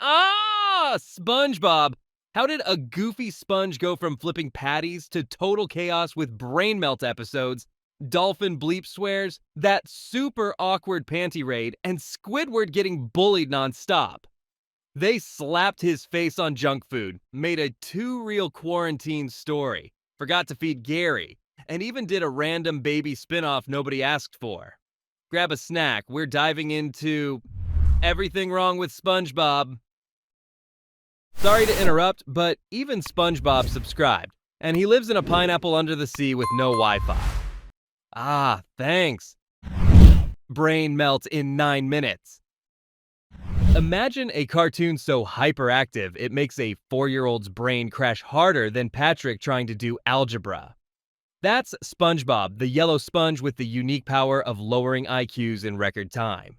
Ah, SpongeBob. How did a goofy sponge go from flipping patties to total chaos with brain melt episodes, dolphin bleep swears, that super awkward panty raid, and Squidward getting bullied nonstop? They slapped his face on junk food, made a too real quarantine story, forgot to feed Gary, and even did a random baby spinoff nobody asked for. Grab a snack, we're diving into everything wrong with SpongeBob. Sorry to interrupt, but even SpongeBob subscribed, and he lives in a pineapple under the sea with no Wi Fi. Ah, thanks. Brain melt in 9 minutes. Imagine a cartoon so hyperactive it makes a 4-year-old's brain crash harder than Patrick trying to do algebra. That's SpongeBob, the yellow sponge with the unique power of lowering IQs in record time.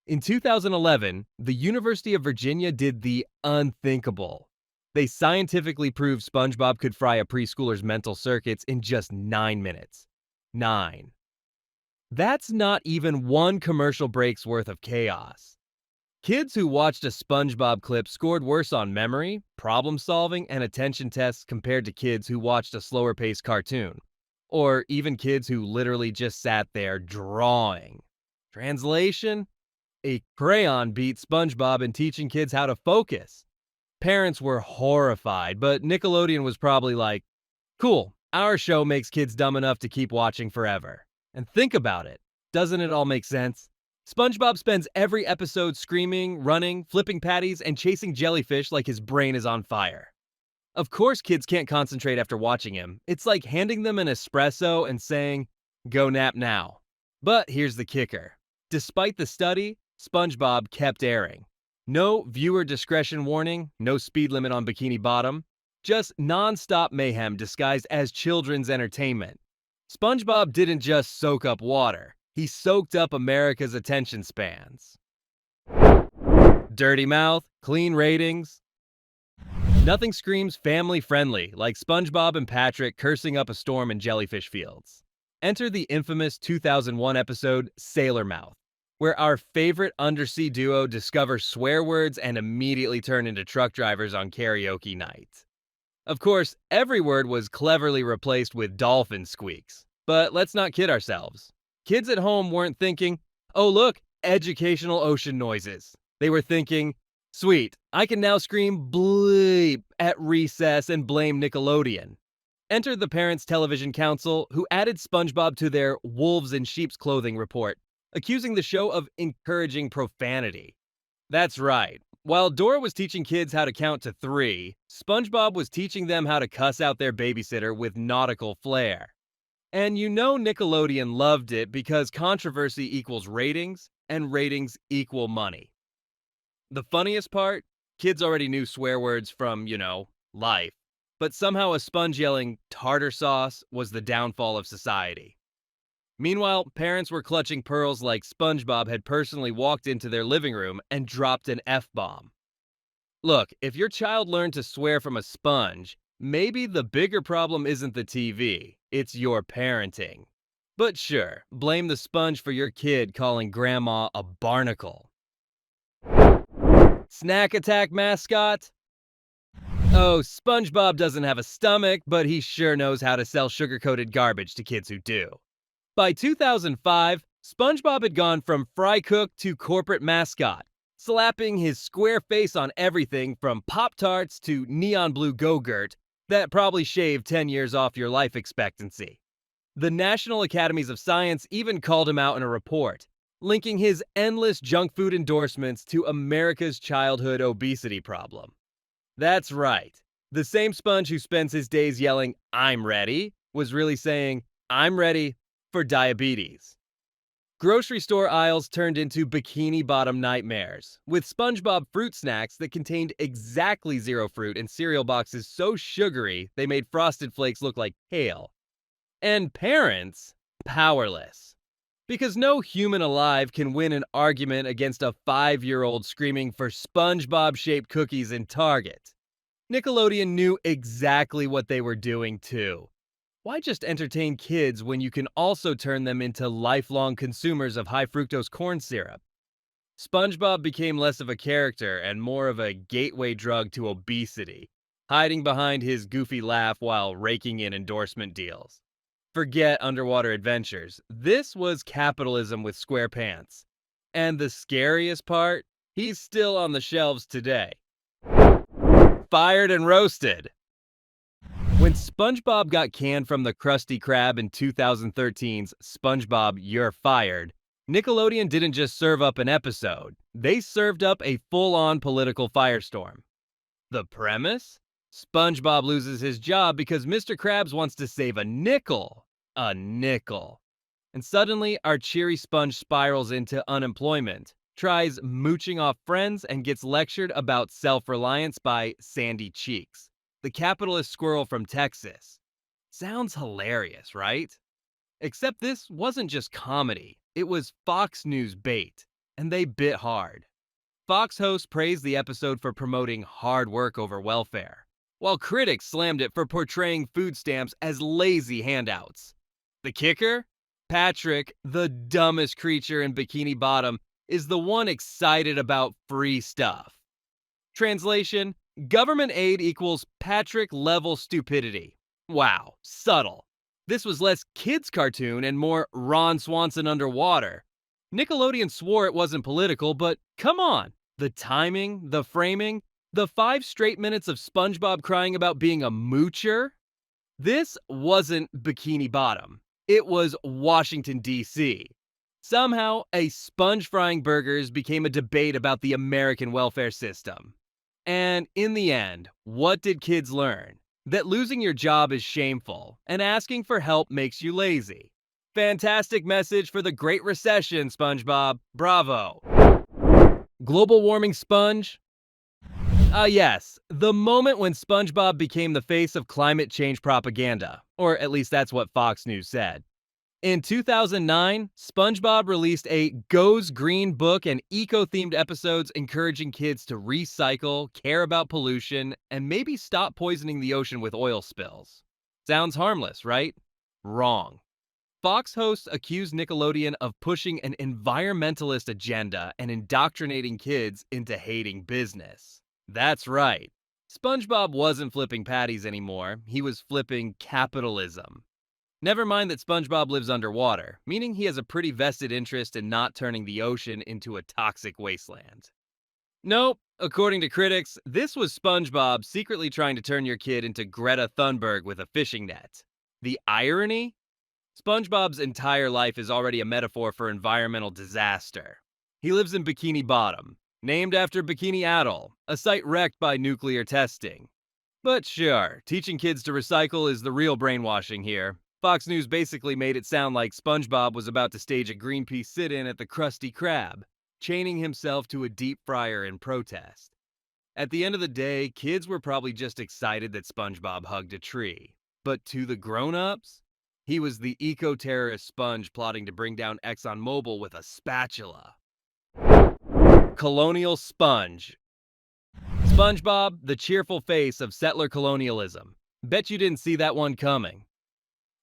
In 2011, the University of Virginia did the unthinkable. They scientifically proved SpongeBob could fry a preschooler's mental circuits in just 9 minutes. 9. That's not even one commercial break's worth of chaos. Kids who watched a SpongeBob clip scored worse on memory, problem solving, and attention tests compared to kids who watched a slower paced cartoon. Or even kids who literally just sat there drawing. Translation? A crayon beat SpongeBob in teaching kids how to focus. Parents were horrified, but Nickelodeon was probably like, cool, our show makes kids dumb enough to keep watching forever. And think about it. Doesn't it all make sense? SpongeBob spends every episode screaming, running, flipping patties, and chasing jellyfish like his brain is on fire. Of course, kids can't concentrate after watching him. It's like handing them an espresso and saying, go nap now. But here's the kicker. Despite the study, SpongeBob kept airing. No viewer discretion warning, no speed limit on Bikini Bottom, just nonstop mayhem disguised as children's entertainment. SpongeBob didn't just soak up water, he soaked up America's attention spans. Dirty mouth, clean ratings. Nothing screams family friendly like SpongeBob and Patrick cursing up a storm in jellyfish fields. Enter the infamous 2001 episode Sailor Mouth, where our favorite undersea duo discover swear words and immediately turn into truck drivers on karaoke night. Of course, every word was cleverly replaced with dolphin squeaks. But let's not kid ourselves. Kids at home weren't thinking, oh look, educational ocean noises. They were thinking, sweet, I can now scream bleep at recess and blame Nickelodeon. Enter the Parents Television Council, who added SpongeBob to their wolves in sheep's clothing report, accusing the show of encouraging profanity. That's right. While Dora was teaching kids how to count to 3, SpongeBob was teaching them how to cuss out their babysitter with nautical flair. And you know Nickelodeon loved it because controversy equals ratings, and ratings equal money. The funniest part? Kids already knew swear words from, life. But somehow a sponge yelling tartar sauce was the downfall of society. Meanwhile, parents were clutching pearls like SpongeBob had personally walked into their living room and dropped an F-bomb. Look, if your child learned to swear from a sponge, maybe the bigger problem isn't the TV, it's your parenting. But sure, blame the sponge for your kid calling grandma a barnacle. Snack attack mascot? Oh, SpongeBob doesn't have a stomach, but he sure knows how to sell sugar-coated garbage to kids who do. By 2005, SpongeBob had gone from fry cook to corporate mascot, slapping his square face on everything from Pop-Tarts to neon blue Go-Gurt that probably shaved 10 years off your life expectancy. The National Academies of Science even called him out in a report, linking his endless junk food endorsements to America's childhood obesity problem. That's right. The same sponge who spends his days yelling, "I'm ready," was really saying, "I'm ready for diabetes." Grocery store aisles turned into Bikini Bottom nightmares, with SpongeBob fruit snacks that contained exactly 0 fruit and cereal boxes so sugary they made Frosted Flakes look like kale. And parents, powerless. Because no human alive can win an argument against a 5-year-old screaming for SpongeBob-shaped cookies in Target. Nickelodeon knew exactly what they were doing too. Why just entertain kids when you can also turn them into lifelong consumers of high fructose corn syrup? SpongeBob became less of a character and more of a gateway drug to obesity, hiding behind his goofy laugh while raking in endorsement deals. Forget underwater adventures. This was capitalism with square pants. And the scariest part? He's still on the shelves today. Fired and roasted. When SpongeBob got canned from the Krusty Krab in 2013's SpongeBob, You're Fired, Nickelodeon didn't just serve up an episode, they served up a full-on political firestorm. The premise? SpongeBob loses his job because Mr. Krabs wants to save a nickel. A nickel. And suddenly, our cheery sponge spirals into unemployment, tries mooching off friends, and gets lectured about self-reliance by Sandy Cheeks, the capitalist squirrel from Texas. Sounds hilarious, right? Except this wasn't just comedy, it was Fox News bait, and they bit hard. Fox hosts praised the episode for promoting hard work over welfare, while critics slammed it for portraying food stamps as lazy handouts. The kicker? Patrick, the dumbest creature in Bikini Bottom, is the one excited about free stuff. Translation: government aid equals Patrick-level stupidity. Wow, subtle. This was less kids' cartoon and more Ron Swanson underwater. Nickelodeon swore it wasn't political, but come on. The timing, the framing, the 5 straight minutes of SpongeBob crying about being a moocher? This wasn't Bikini Bottom. It was Washington, D.C. Somehow, a sponge frying burgers became a debate about the American welfare system. And in the end, what did kids learn? That losing your job is shameful, and asking for help makes you lazy. Fantastic message for the Great Recession, SpongeBob. Bravo. Global warming sponge? Yes, the moment when SpongeBob became the face of climate change propaganda, or at least that's what Fox News said. In 2009, SpongeBob released a Goes Green book and eco-themed episodes encouraging kids to recycle, care about pollution, and maybe stop poisoning the ocean with oil spills. Sounds harmless, right? Wrong. Fox hosts accused Nickelodeon of pushing an environmentalist agenda and indoctrinating kids into hating business. That's right. SpongeBob wasn't flipping patties anymore, he was flipping capitalism. Never mind that SpongeBob lives underwater, meaning he has a pretty vested interest in not turning the ocean into a toxic wasteland. Nope, according to critics, this was SpongeBob secretly trying to turn your kid into Greta Thunberg with a fishing net. The irony? SpongeBob's entire life is already a metaphor for environmental disaster. He lives in Bikini Bottom, named after Bikini Atoll, a site wrecked by nuclear testing. But sure, teaching kids to recycle is the real brainwashing here. Fox News basically made it sound like SpongeBob was about to stage a Greenpeace sit-in at the Krusty Krab, chaining himself to a deep fryer in protest. At the end of the day, kids were probably just excited that SpongeBob hugged a tree. But to the grown-ups, he was the eco-terrorist sponge plotting to bring down ExxonMobil with a spatula. Colonial Sponge. SpongeBob, the cheerful face of settler colonialism. Bet you didn't see that one coming.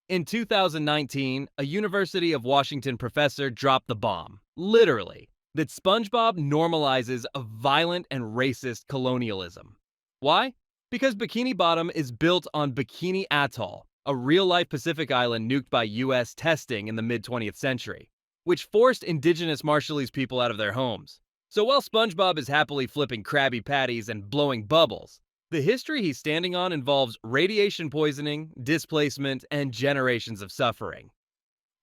In 2019, a University of Washington professor dropped the bomb, literally, that SpongeBob normalizes a violent and racist colonialism. Why? Because Bikini Bottom is built on Bikini Atoll, a real-life Pacific island nuked by US testing in the mid-20th century, which forced indigenous Marshallese people out of their homes. So while SpongeBob is happily flipping Krabby Patties and blowing bubbles, the history he's standing on involves radiation poisoning, displacement, and generations of suffering.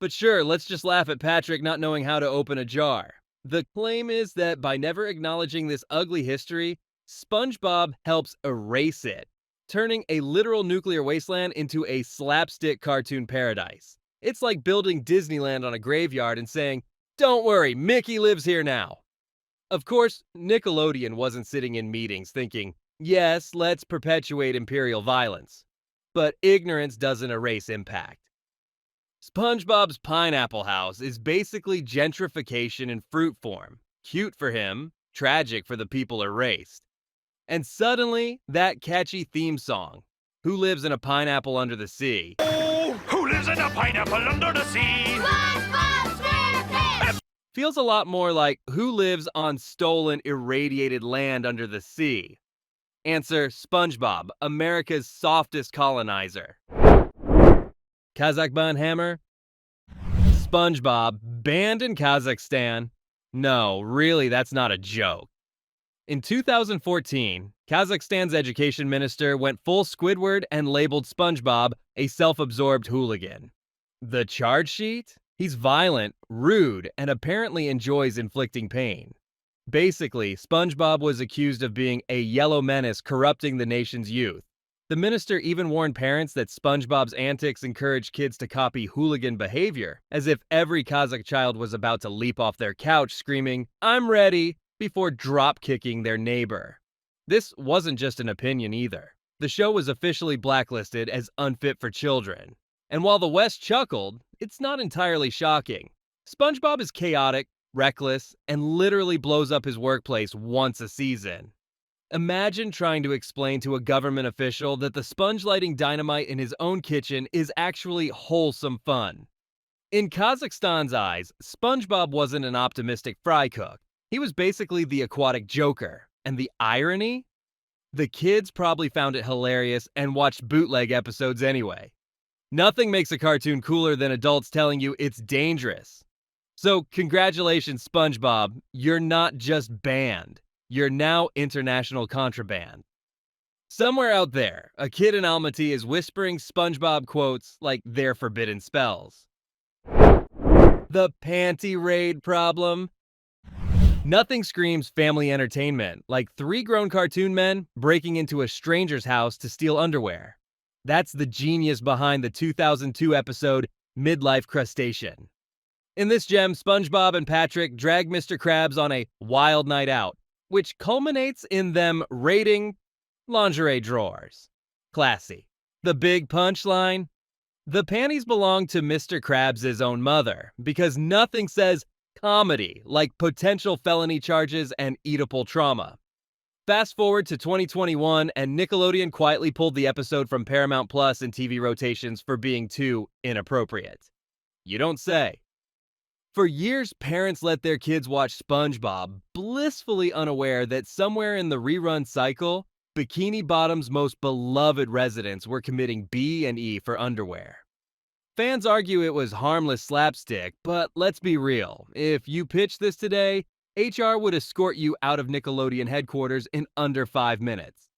But sure, let's just laugh at Patrick not knowing how to open a jar. The claim is that by never acknowledging this ugly history, SpongeBob helps erase it, turning a literal nuclear wasteland into a slapstick cartoon paradise. It's like building Disneyland on a graveyard and saying, "Don't worry, Mickey lives here now." Of course, Nickelodeon wasn't sitting in meetings thinking, yes, let's perpetuate imperial violence. But ignorance doesn't erase impact. SpongeBob's Pineapple House is basically gentrification in fruit form. Cute for him, tragic for the people erased. And suddenly, that catchy theme song, Who Lives in a Pineapple Under the Sea? Oh, who lives in a pineapple under the sea? SpongeBob SquarePants! feels a lot more like who lives on stolen, irradiated land under the sea. Answer: Spongebob, America's softest colonizer. Kazakhstan hammer? Spongebob, banned in Kazakhstan? No, really, that's not a joke. In 2014, Kazakhstan's education minister went full Squidward and labeled Spongebob a self-absorbed hooligan. The charge sheet? He's violent, rude, and apparently enjoys inflicting pain. Basically, Spongebob was accused of being a yellow menace corrupting the nation's youth. The minister even warned parents that Spongebob's antics encouraged kids to copy hooligan behavior, as if every Kazakh child was about to leap off their couch screaming, "I'm ready," before drop-kicking their neighbor. This wasn't just an opinion either. The show was officially blacklisted as unfit for children. And while the West chuckled, it's not entirely shocking. SpongeBob is chaotic, reckless, and literally blows up his workplace once a season. Imagine trying to explain to a government official that the sponge lighting dynamite in his own kitchen is actually wholesome fun. In Kazakhstan's eyes, SpongeBob wasn't an optimistic fry cook. He was basically the aquatic Joker. And the irony? The kids probably found it hilarious and watched bootleg episodes anyway. Nothing makes a cartoon cooler than adults telling you it's dangerous. So congratulations, SpongeBob, you're not just banned. You're now international contraband. Somewhere out there, a kid in Almaty is whispering SpongeBob quotes like they're forbidden spells. The panty raid problem? Nothing screams family entertainment like three grown cartoon men breaking into a stranger's house to steal underwear. That's the genius behind the 2002 episode Midlife Crustacean. In this gem, SpongeBob and Patrick drag Mr. Krabs on a wild night out, which culminates in them raiding lingerie drawers. Classy. The big punchline? The panties belong to Mr. Krabs' own mother, because nothing says comedy like potential felony charges and Oedipal trauma. Fast forward to 2021, and Nickelodeon quietly pulled the episode from Paramount Plus and TV rotations for being too inappropriate. You don't say. For years, parents let their kids watch SpongeBob, blissfully unaware that somewhere in the rerun cycle, Bikini Bottom's most beloved residents were committing B&E for underwear. Fans argue it was harmless slapstick, but let's be real. If you pitched this today, HR would escort you out of Nickelodeon headquarters in under 5 minutes.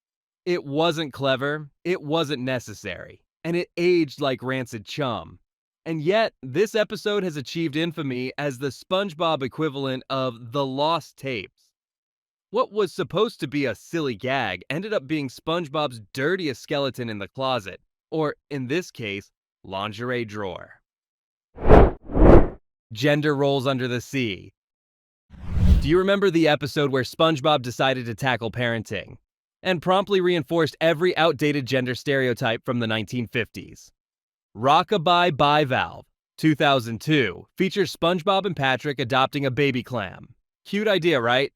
It wasn't clever, it wasn't necessary, and it aged like rancid chum. And yet, this episode has achieved infamy as the SpongeBob equivalent of the lost tapes. What was supposed to be a silly gag ended up being SpongeBob's dirtiest skeleton in the closet, or in this case, lingerie drawer. Gender roles under the sea. Do you remember the episode where SpongeBob decided to tackle parenting and promptly reinforced every outdated gender stereotype from the 1950s? Rockabye Bivalve, 2002, features SpongeBob and Patrick adopting a baby clam. Cute idea, right?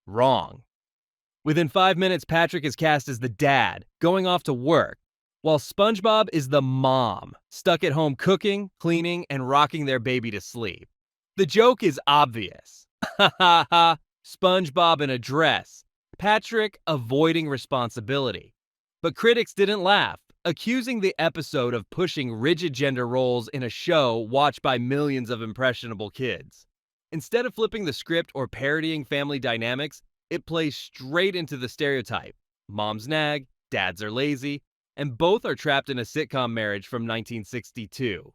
Wrong. Within 5 minutes, Patrick is cast as the dad, going off to work, while SpongeBob is the mom, stuck at home cooking, cleaning, and rocking their baby to sleep. The joke is obvious. Ha ha ha, SpongeBob in a dress, Patrick avoiding responsibility. But critics didn't laugh, accusing the episode of pushing rigid gender roles in a show watched by millions of impressionable kids. Instead of flipping the script or parodying family dynamics, it plays straight into the stereotype. Moms nag, dads are lazy, and both are trapped in a sitcom marriage from 1962.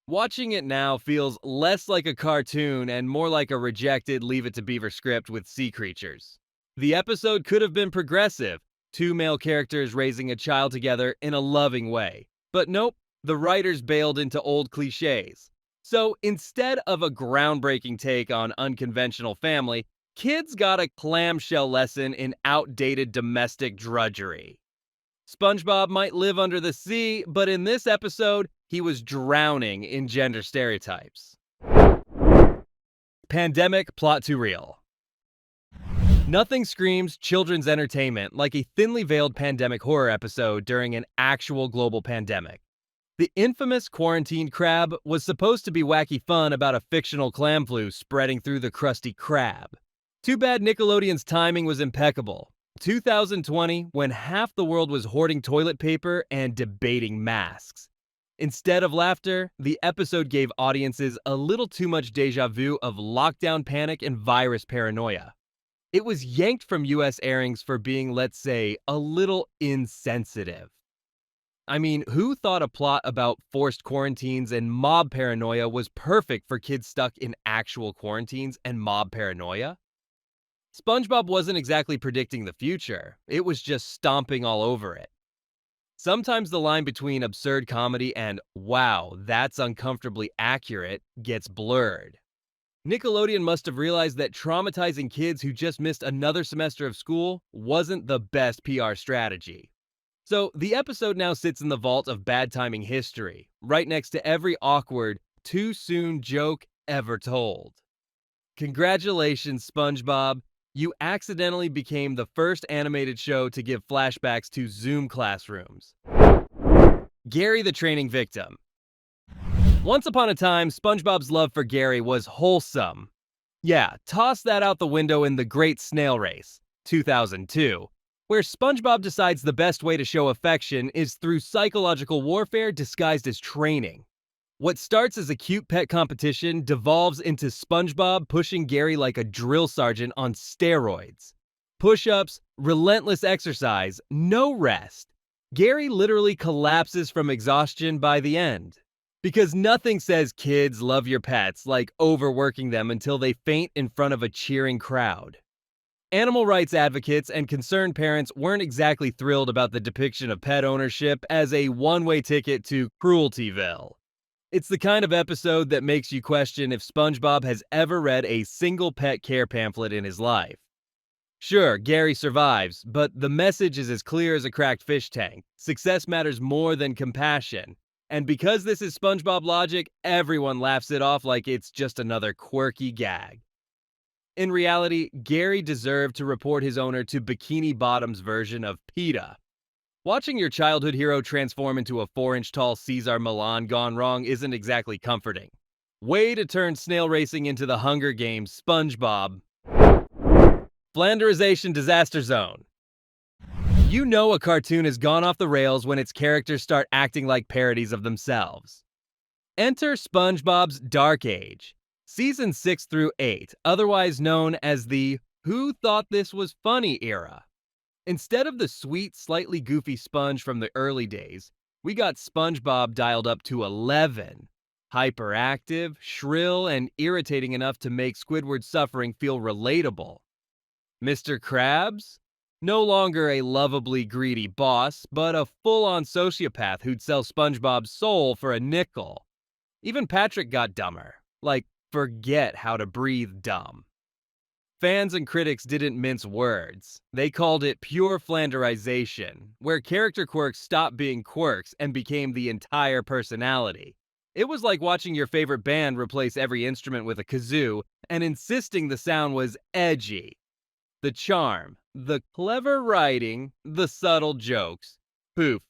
Watching it now feels less like a cartoon and more like a rejected Leave It to Beaver script with sea creatures. The episode could have been progressive, 2 male characters raising a child together in a loving way. But nope, the writers bailed into old cliches. So instead of a groundbreaking take on unconventional family, kids got a clamshell lesson in outdated domestic drudgery. SpongeBob might live under the sea, but in this episode, he was drowning in gender stereotypes. Pandemic plot to reel. Nothing screams children's entertainment like a thinly veiled pandemic horror episode during an actual global pandemic. The infamous quarantine crab was supposed to be wacky fun about a fictional clam flu spreading through the Krusty Krab. Too bad Nickelodeon's timing was impeccable. 2020, when half the world was hoarding toilet paper and debating masks. Instead of laughter, the episode gave audiences a little too much deja vu of lockdown panic and virus paranoia. It was yanked from US airings for being, let's say, a little insensitive. I mean, who thought a plot about forced quarantines and mob paranoia was perfect for kids stuck in actual quarantines and mob paranoia? SpongeBob wasn't exactly predicting the future, it was just stomping all over it. Sometimes the line between absurd comedy and, wow, that's uncomfortably accurate, gets blurred. Nickelodeon must have realized that traumatizing kids who just missed another semester of school wasn't the best PR strategy. So, the episode now sits in the vault of bad timing history, right next to every awkward, too soon joke ever told. Congratulations, SpongeBob! You accidentally became the first animated show to give flashbacks to Zoom classrooms. Gary the training victim. Once upon a time, SpongeBob's love for Gary was wholesome. Yeah, toss that out the window in The Great Snail Race, 2002, where SpongeBob decides the best way to show affection is through psychological warfare disguised as training. What starts as a cute pet competition devolves into SpongeBob pushing Gary like a drill sergeant on steroids. Push-ups, relentless exercise, no rest. Gary literally collapses from exhaustion by the end. Because nothing says kids love your pets like overworking them until they faint in front of a cheering crowd. Animal rights advocates and concerned parents weren't exactly thrilled about the depiction of pet ownership as a one-way ticket to Crueltyville. It's the kind of episode that makes you question if SpongeBob has ever read a single pet care pamphlet in his life. Sure, Gary survives, but the message is as clear as a cracked fish tank. Success matters more than compassion. And because this is SpongeBob logic, everyone laughs it off like it's just another quirky gag. In reality, Gary deserved to report his owner to Bikini Bottom's version of PETA. Watching your childhood hero transform into a 4-inch tall Cesar Millan gone wrong isn't exactly comforting. Way to turn snail racing into the Hunger Games, SpongeBob. Flanderization disaster zone. You know a cartoon has gone off the rails when its characters start acting like parodies of themselves. Enter SpongeBob's Dark Age, Season 6 through 8, otherwise known as the Who Thought This Was Funny era. Instead of the sweet, slightly goofy Sponge from the early days, we got SpongeBob dialed up to 11. Hyperactive, shrill, and irritating enough to make Squidward's suffering feel relatable. Mr. Krabs? No longer a lovably greedy boss, but a full-on sociopath who'd sell SpongeBob's soul for a nickel. Even Patrick got dumber. Like, forget how to breathe dumb. Fans and critics didn't mince words. They called it pure flanderization, where character quirks stopped being quirks and became the entire personality. It was like watching your favorite band replace every instrument with a kazoo and insisting the sound was edgy. The charm, the clever writing, the subtle jokes, poof,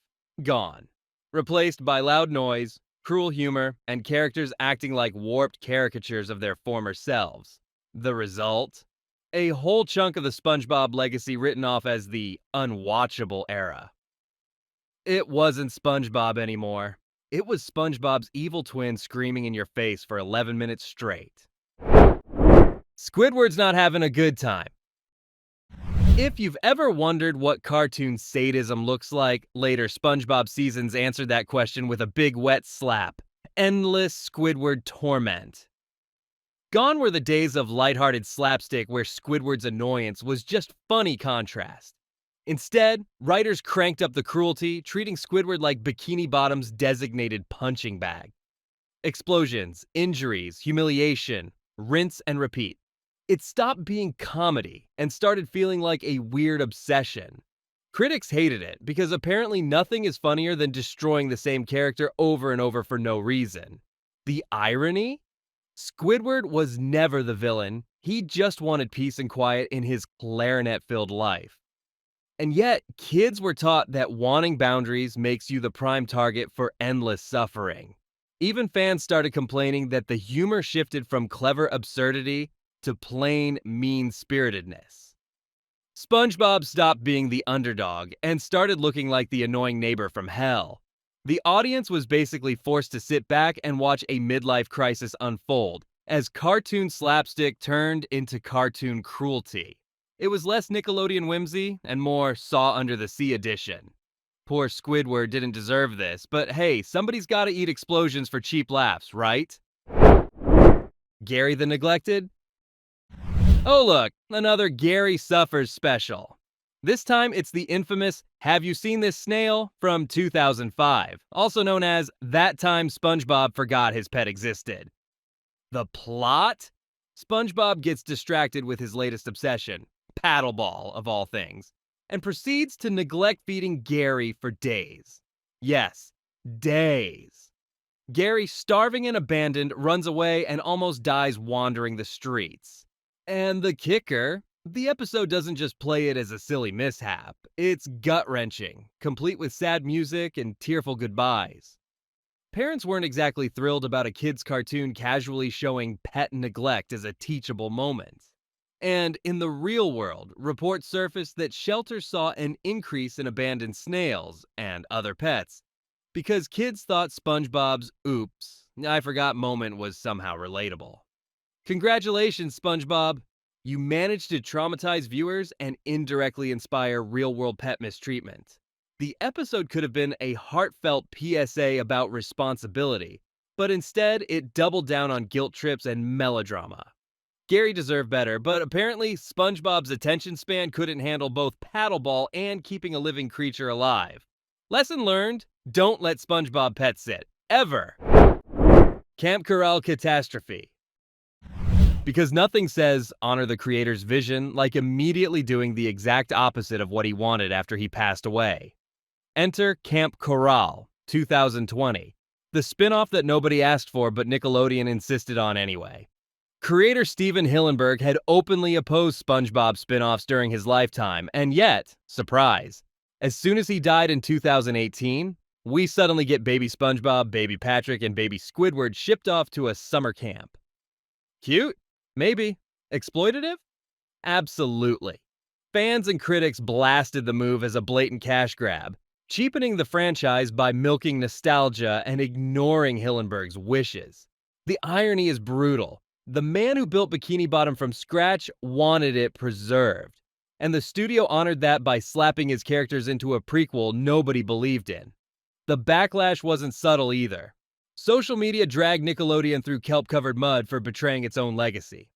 gone. Replaced by loud noise, cruel humor, and characters acting like warped caricatures of their former selves. The result? A whole chunk of the SpongeBob legacy written off as the unwatchable era. It wasn't SpongeBob anymore. It was SpongeBob's evil twin screaming in your face for 11 minutes straight. Squidward's not having a good time. If you've ever wondered what cartoon sadism looks like, later SpongeBob seasons answered that question with a big wet slap. Endless Squidward torment. Gone were the days of lighthearted slapstick where Squidward's annoyance was just funny contrast. Instead, writers cranked up the cruelty, treating Squidward like Bikini Bottom's designated punching bag. Explosions, injuries, humiliation, rinse and repeat. It stopped being comedy and started feeling like a weird obsession. Critics hated it because apparently nothing is funnier than destroying the same character over and over for no reason. The irony? Squidward was never the villain. He just wanted peace and quiet in his clarinet-filled life. And yet, kids were taught that wanting boundaries makes you the prime target for endless suffering. Even fans started complaining that the humor shifted from clever absurdity to plain mean-spiritedness. SpongeBob stopped being the underdog and started looking like the annoying neighbor from hell. The audience was basically forced to sit back and watch a midlife crisis unfold as cartoon slapstick turned into cartoon cruelty. It was less Nickelodeon whimsy and more Saw Under the Sea edition. Poor Squidward didn't deserve this, but hey, somebody's gotta eat explosions for cheap laughs, right? Gary the Neglected? Oh look, another Gary Suffers special. This time it's the infamous Have You Seen This Snail from 2005, also known as That Time SpongeBob Forgot His Pet Existed. The plot? SpongeBob gets distracted with his latest obsession, paddleball of all things, and proceeds to neglect feeding Gary for days. Yes, days. Gary, starving and abandoned, runs away and almost dies wandering the streets. And the kicker, the episode doesn't just play it as a silly mishap. It's gut-wrenching, complete with sad music and tearful goodbyes. Parents weren't exactly thrilled about a kid's cartoon casually showing pet neglect as a teachable moment. And in the real world, reports surfaced that shelters saw an increase in abandoned snails and other pets because kids thought SpongeBob's "oops, I forgot" moment was somehow relatable. Congratulations, SpongeBob! You managed to traumatize viewers and indirectly inspire real-world pet mistreatment. The episode could have been a heartfelt PSA about responsibility, but instead it doubled down on guilt trips and melodrama. Gary deserved better, but apparently SpongeBob's attention span couldn't handle both paddleball and keeping a living creature alive. Lesson learned, don't let SpongeBob pet sit. Ever. Camp Corral Catastrophe. Because nothing says honor the creator's vision like immediately doing the exact opposite of what he wanted after he passed away. Enter Camp Corral, 2020, the spin-off that nobody asked for but Nickelodeon insisted on anyway. Creator Steven Hillenburg had openly opposed SpongeBob spin-offs during his lifetime, and yet, surprise, as soon as he died in 2018, we suddenly get baby SpongeBob, baby Patrick, and baby Squidward shipped off to a summer camp. Cute? Maybe. Exploitative? Absolutely. Fans and critics blasted the move as a blatant cash grab, cheapening the franchise by milking nostalgia and ignoring Hillenburg's wishes. The irony is brutal. The man who built Bikini Bottom from scratch wanted it preserved, and the studio honored that by slapping his characters into a prequel nobody believed in. The backlash wasn't subtle either. Social media dragged Nickelodeon through kelp-covered mud for betraying its own legacy.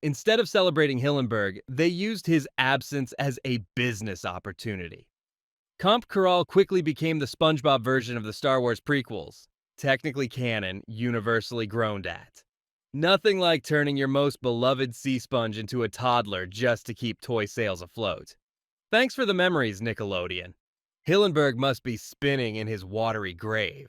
Instead of celebrating Hillenburg, they used his absence as a business opportunity. Camp Corral quickly became the SpongeBob version of the Star Wars prequels, technically canon, universally groaned at. Nothing like turning your most beloved sea sponge into a toddler just to keep toy sales afloat. Thanks for the memories, Nickelodeon. Hillenburg must be spinning in his watery grave.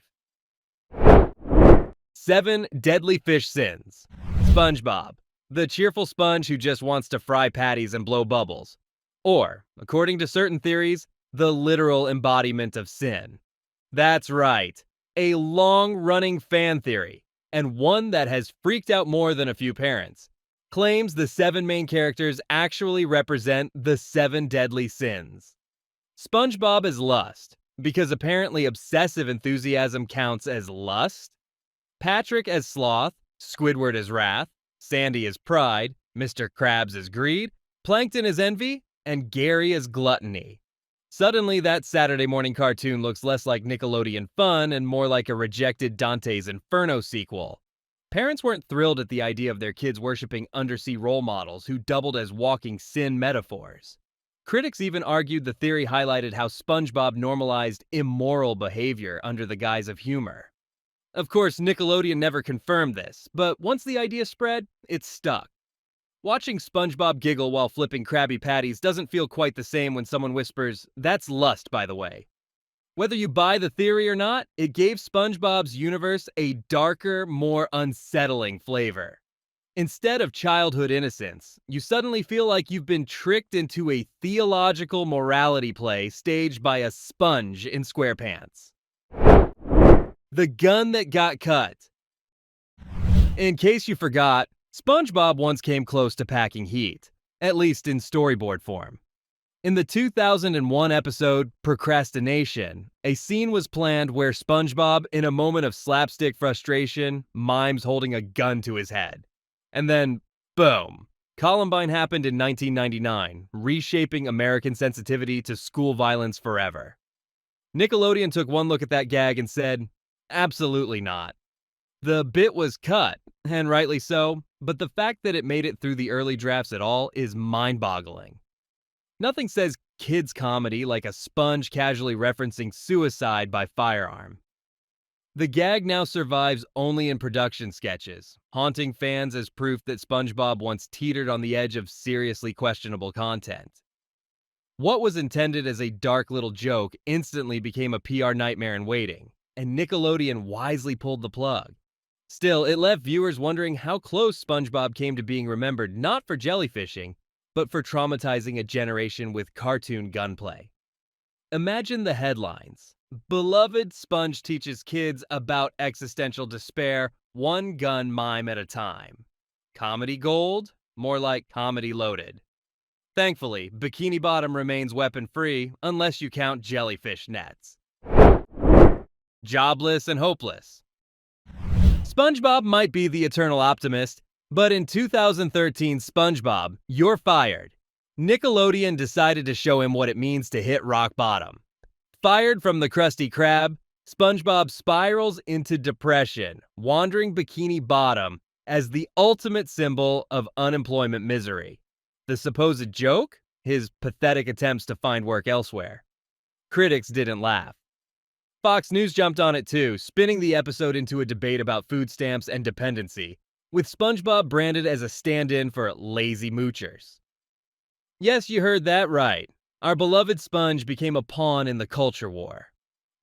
7 Deadly Fish Sins. SpongeBob, the cheerful sponge who just wants to fry patties and blow bubbles. Or, according to certain theories, the literal embodiment of sin. That's right, a long-running fan theory, and one that has freaked out more than a few parents, claims the 7 main characters actually represent the 7 deadly sins. SpongeBob is lust, because apparently obsessive enthusiasm counts as lust. Patrick as sloth, Squidward as wrath, Sandy as pride, Mr. Krabs as greed, Plankton as envy, and Gary as gluttony. Suddenly, that Saturday morning cartoon looks less like Nickelodeon fun and more like a rejected Dante's Inferno sequel. Parents weren't thrilled at the idea of their kids worshipping undersea role models who doubled as walking sin metaphors. Critics even argued the theory highlighted how SpongeBob normalized immoral behavior under the guise of humor. Of course, Nickelodeon never confirmed this, but once the idea spread, it stuck. Watching SpongeBob giggle while flipping Krabby Patties doesn't feel quite the same when someone whispers, "That's lust, by the way." Whether you buy the theory or not, it gave SpongeBob's universe a darker, more unsettling flavor. Instead of childhood innocence, you suddenly feel like you've been tricked into a theological morality play staged by a sponge in SquarePants. The gun that got cut. In case you forgot, SpongeBob once came close to packing heat, at least in storyboard form. In the 2001 episode Procrastination, a scene was planned where SpongeBob, in a moment of slapstick frustration, mimes holding a gun to his head. And then, boom! Columbine happened in 1999, reshaping American sensitivity to school violence forever. Nickelodeon took one look at that gag and said, absolutely not. The bit was cut, and rightly so, but the fact that it made it through the early drafts at all is mind-boggling. Nothing says kids' comedy like a sponge casually referencing suicide by firearm. The gag now survives only in production sketches, haunting fans as proof that SpongeBob once teetered on the edge of seriously questionable content. What was intended as a dark little joke instantly became a PR nightmare in waiting, and Nickelodeon wisely pulled the plug. Still, it left viewers wondering how close SpongeBob came to being remembered not for jellyfishing, but for traumatizing a generation with cartoon gunplay. Imagine the headlines. Beloved Sponge teaches kids about existential despair, one gun mime at a time. Comedy gold? More like comedy loaded. Thankfully, Bikini Bottom remains weapon-free unless you count jellyfish nets. Jobless and hopeless. SpongeBob might be the eternal optimist, but in 2013 SpongeBob, You're Fired, Nickelodeon decided to show him what it means to hit rock bottom. Fired from the Krusty Krab, SpongeBob spirals into depression, wandering Bikini Bottom as the ultimate symbol of unemployment misery. The supposed joke? His pathetic attempts to find work elsewhere. Critics didn't laugh. Fox News jumped on it too, spinning the episode into a debate about food stamps and dependency, with SpongeBob branded as a stand-in for lazy moochers. Yes, you heard that right. Our beloved Sponge became a pawn in the culture war.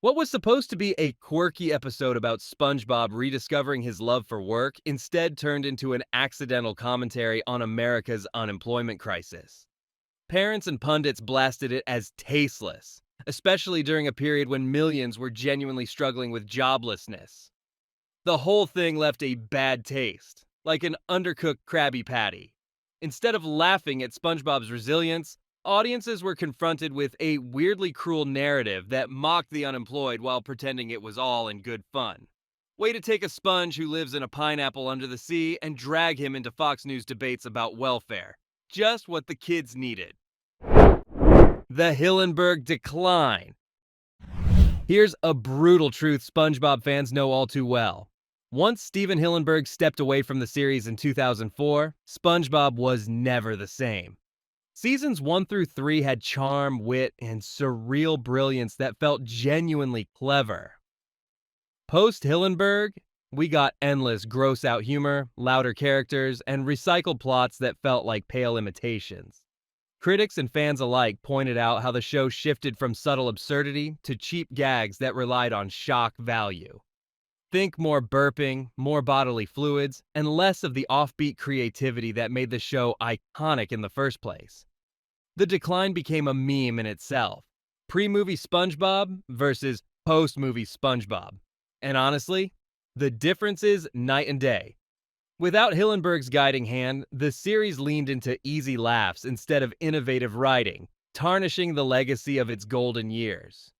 What was supposed to be a quirky episode about SpongeBob rediscovering his love for work instead turned into an accidental commentary on America's unemployment crisis. Parents and pundits blasted it as tasteless, especially during a period when millions were genuinely struggling with joblessness. The whole thing left a bad taste, like an undercooked Krabby Patty. Instead of laughing at SpongeBob's resilience, audiences were confronted with a weirdly cruel narrative that mocked the unemployed while pretending it was all in good fun. Way to take a sponge who lives in a pineapple under the sea and drag him into Fox News debates about welfare. Just what the kids needed. The Hillenburg decline. Here's a brutal truth SpongeBob fans know all too well. Once Steven Hillenburg stepped away from the series in 2004, SpongeBob was never the same. Seasons 1 through 3 had charm, wit, and surreal brilliance that felt genuinely clever. Post-Hillenburg, we got endless gross-out humor, louder characters, and recycled plots that felt like pale imitations. Critics and fans alike pointed out how the show shifted from subtle absurdity to cheap gags that relied on shock value. Think more burping, more bodily fluids, and less of the offbeat creativity that made the show iconic in the first place. The decline became a meme in itself. Pre-movie SpongeBob versus post-movie SpongeBob. And honestly, the difference is night and day. Without Hillenburg's guiding hand, the series leaned into easy laughs instead of innovative writing, tarnishing the legacy of its golden years.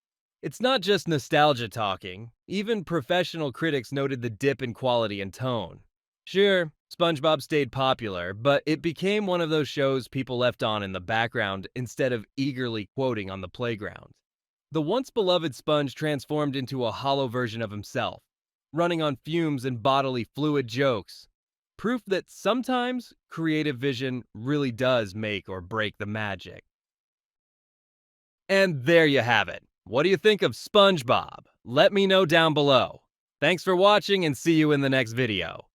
It's not just nostalgia talking. Even professional critics noted the dip in quality and tone. Sure, SpongeBob stayed popular, but it became one of those shows people left on in the background instead of eagerly quoting on the playground. The once beloved Sponge transformed into a hollow version of himself, running on fumes and bodily fluid jokes. Proof that sometimes creative vision really does make or break the magic. And there you have it. What do you think of SpongeBob? Let me know down below. Thanks for watching and see you in the next video.